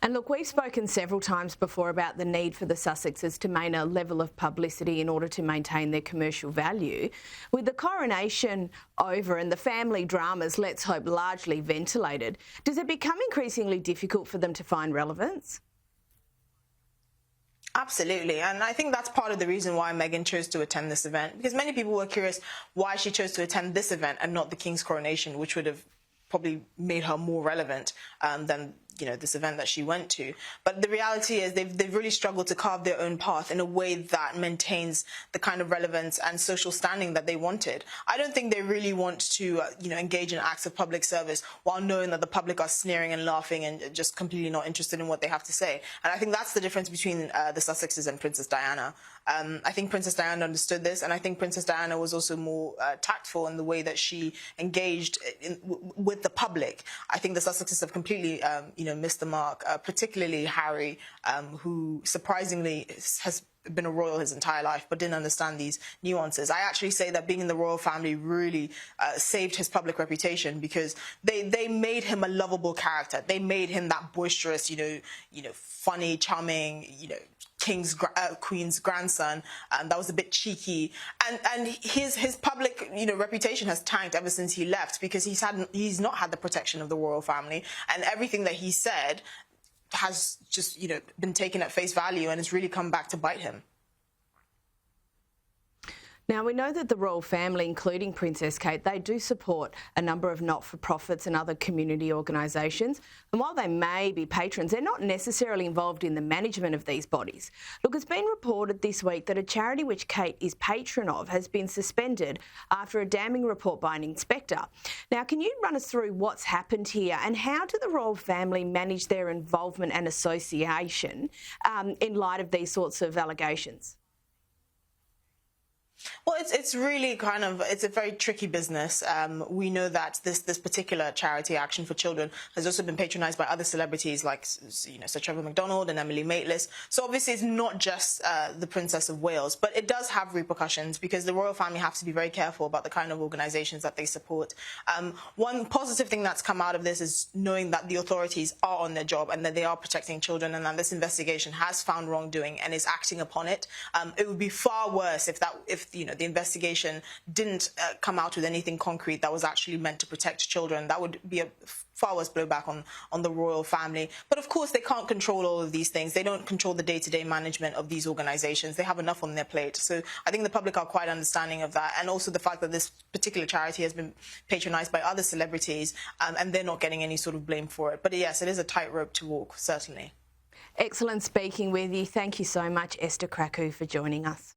And look, we've spoken several times before about the need for the Sussexes to maintain a level of publicity in order to maintain their commercial value. With the coronation over and the family dramas, let's hope, largely ventilated, does it become increasingly difficult for them to find relevance? Absolutely. And I think that's part of the reason why Meghan chose to attend this event, because many people were curious why she chose to attend this event and not the King's coronation, which would have probably made her more relevant than this event that she went to. But the reality is they've really struggled to carve their own path in a way that maintains the kind of relevance and social standing that they wanted. I don't think they really want to engage in acts of public service while knowing that the public are sneering and laughing and just completely not interested in what they have to say. And I think that's the difference between the Sussexes and Princess Diana. I think Princess Diana understood this, and I think Princess Diana was also more tactful in the way that she engaged with the public. I think the Sussexes have completely missed the mark, particularly Harry, who surprisingly has been a royal his entire life but didn't understand these nuances. I actually say that being in the royal family really saved his public reputation, because they made him a lovable character. They made him that boisterous, funny, charming, Queen's grandson, that was a bit cheeky, and his public reputation has tanked ever since he left, because he's not had the protection of the royal family, and everything that he said has just been taken at face value and has really come back to bite him. Now, we know that the royal family, including Princess Kate, they do support a number of not-for-profits and other community organisations. And while they may be patrons, they're not necessarily involved in the management of these bodies. Look, it's been reported this week that a charity which Kate is patron of has been suspended after a damning report by an inspector. Now, can you run us through what's happened here, and how do the royal family manage their involvement and association in light of these sorts of allegations? Well, it's really it's a very tricky business. We know that this particular charity, Action for Children, has also been patronised by other celebrities like Sir Trevor McDonald and Emily Maitlis. So obviously it's not just the Princess of Wales, but it does have repercussions, because the royal family have to be very careful about the kind of organisations that they support. One positive thing that's come out of this is knowing that the authorities are on their job and that they are protecting children, and that this investigation has found wrongdoing and is acting upon it. It would be far worse if the investigation didn't come out with anything concrete that was actually meant to protect children. That would be a far worse blowback on the royal family. But of course, they can't control all of these things. They don't control the day-to-day management of these organisations. They have enough on their plate. So I think the public are quite understanding of that. And also the fact that this particular charity has been patronised by other celebrities, and they're not getting any sort of blame for it. But yes, it is a tightrope to walk, certainly. Excellent speaking with you. Thank you so much, Esther Krakue, for joining us.